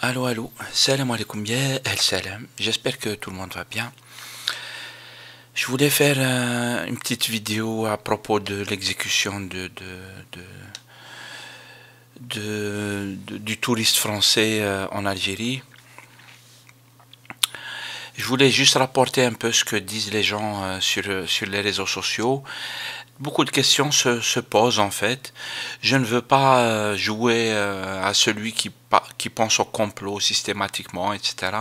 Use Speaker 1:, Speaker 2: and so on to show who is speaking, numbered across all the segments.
Speaker 1: Allô, allô, salam alaikum, ya al salam. J'espère que tout le monde va bien. Je voulais faire une petite vidéo à propos de l'exécution du touriste français en Algérie. Je voulais juste rapporter un peu ce que disent les gens sur les réseaux sociaux. Beaucoup de questions se posent en fait. Je ne veux pas jouer à celui qui pense au complot systématiquement, etc.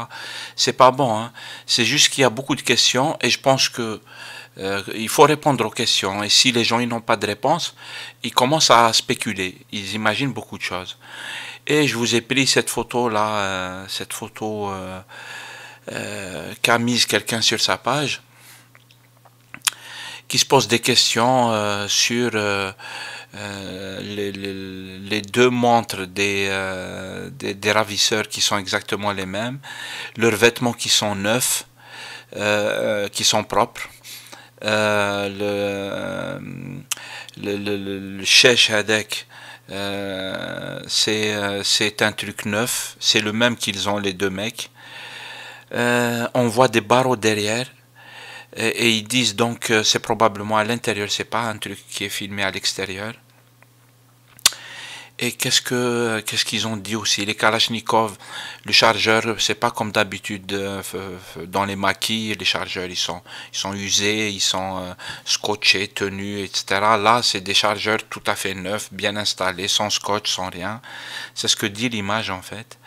Speaker 1: C'est pas bon, hein. C'est juste qu'il y a beaucoup de questions et je pense que il faut répondre aux questions. Et si les gens ils n'ont pas de réponse, ils commencent à spéculer. Ils imaginent beaucoup de choses. Et je vous ai pris cette photo là, cette photo qu'a mise quelqu'un sur sa page, qui se pose des questions sur les deux montres des ravisseurs qui sont exactement les mêmes, leurs vêtements qui sont neufs, qui sont propres, le chèche hadek, c'est un truc neuf, c'est le même qu'ils ont les deux mecs. On voit des barreaux derrière. Et ils disent donc que c'est probablement à l'intérieur, c'est pas un truc qui est filmé à l'extérieur. Et qu'est-ce qu'ils ont dit aussi? Les Kalachnikov, le chargeur, c'est pas comme d'habitude dans les maquis, les chargeurs ils sont usés, ils sont scotchés, tenus, etc. Là, c'est des chargeurs tout à fait neufs, bien installés, sans scotch, sans rien. C'est ce que dit l'image en fait.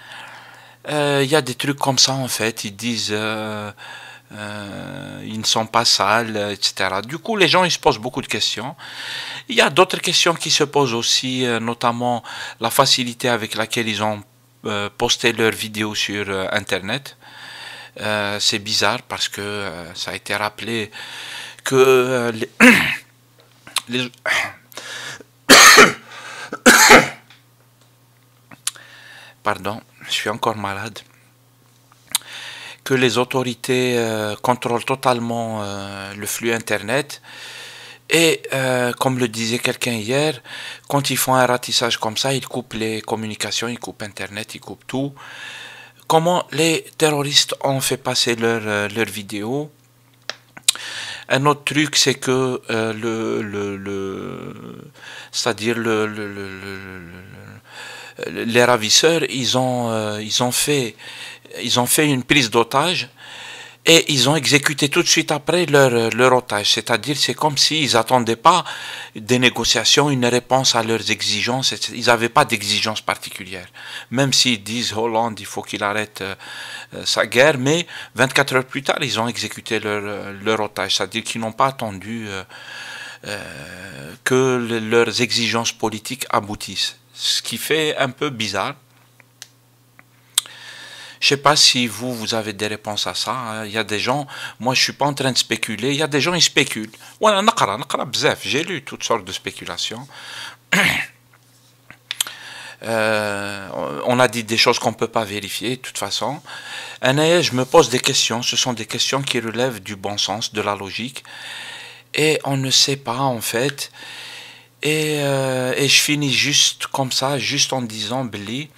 Speaker 1: Il y a des trucs comme ça en fait. Ils disent ils ne sont pas sales, etc. Du coup, les gens ils se posent beaucoup de questions. Il y a d'autres questions qui se posent aussi, notamment la facilité avec laquelle ils ont posté leurs vidéos sur Internet. C'est bizarre parce que ça a été rappelé que les- pardon, je suis encore malade, que les autorités contrôlent totalement le flux Internet. Et comme le disait quelqu'un hier, quand ils font un ratissage comme ça, ils coupent les communications, ils coupent Internet, ils coupent tout. Comment les terroristes ont fait passer leurs vidéos. Un autre truc, c'est que c'est-à-dire les ravisseurs, ils ont fait une prise d'otage. Et ils ont exécuté tout de suite après leur otage. C'est-à-dire, c'est comme s'ils n'attendaient pas des négociations, une réponse à leurs exigences. Ils n'avaient pas d'exigences particulières. Même s'ils disent Hollande, il faut qu'il arrête sa guerre, mais 24 heures plus tard, ils ont exécuté leur otage. C'est-à-dire qu'ils n'ont pas attendu que leurs exigences politiques aboutissent. Ce qui fait un peu bizarre. Je sais pas si vous avez des réponses à ça. Il y a des gens, moi je suis pas en train de spéculer, il y a des gens ils spéculent. Voilà, نقرا بزاف, j'ai lu toutes sortes de spéculations. On a dit des choses qu'on peut pas vérifier de toute façon. Je me pose des questions, ce sont des questions qui relèvent du bon sens, de la logique. Et on ne sait pas en fait. Et je finis juste comme ça, juste en disant, Billy,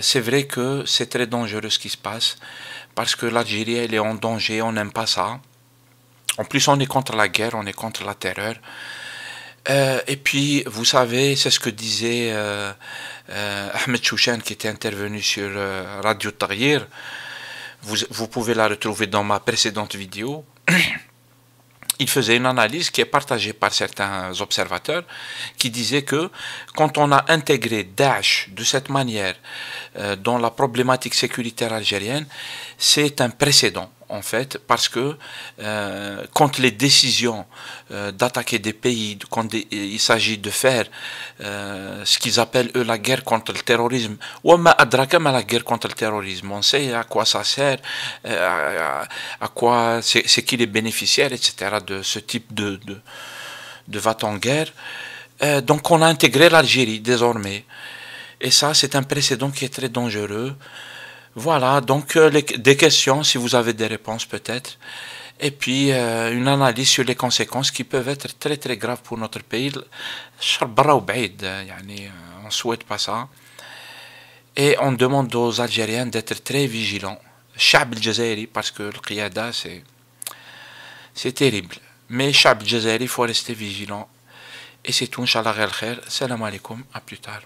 Speaker 1: c'est vrai que c'est très dangereux ce qui se passe, parce que l'Algérie, elle est en danger, on n'aime pas ça. En plus, on est contre la guerre, on est contre la terreur. Et puis, vous savez, c'est ce que disait Ahmed Chouchen, qui était intervenu sur Radio Tahrir. Vous pouvez la retrouver dans ma précédente vidéo. Il faisait une analyse qui est partagée par certains observateurs qui disaient que quand on a intégré Daesh de cette manière dans la problématique sécuritaire algérienne, c'est un précédent en fait, parce que quand les décisions d'attaquer des pays, quand il s'agit de faire ce qu'ils appellent eux la guerre contre le terrorisme, ou la guerre contre le terrorisme, on sait à quoi ça sert, à quoi c'est qui les bénéficiaires, etc. de ce type de va-t-en-guerre. Donc on a intégré l'Algérie désormais. Et ça, c'est un précédent qui est très dangereux. Voilà, donc des questions, si vous avez des réponses peut-être. Et puis une analyse sur les conséquences qui peuvent être très très graves pour notre pays. On ne souhaite pas ça. Et on demande aux Algériens d'être très vigilants. Chab al-Jazairi, parce que le qiyada, c'est terrible. Mais Chab al-Jazairi, il faut rester vigilant. Et c'est tout, Inch'Allah, Salam alaikum, à plus tard.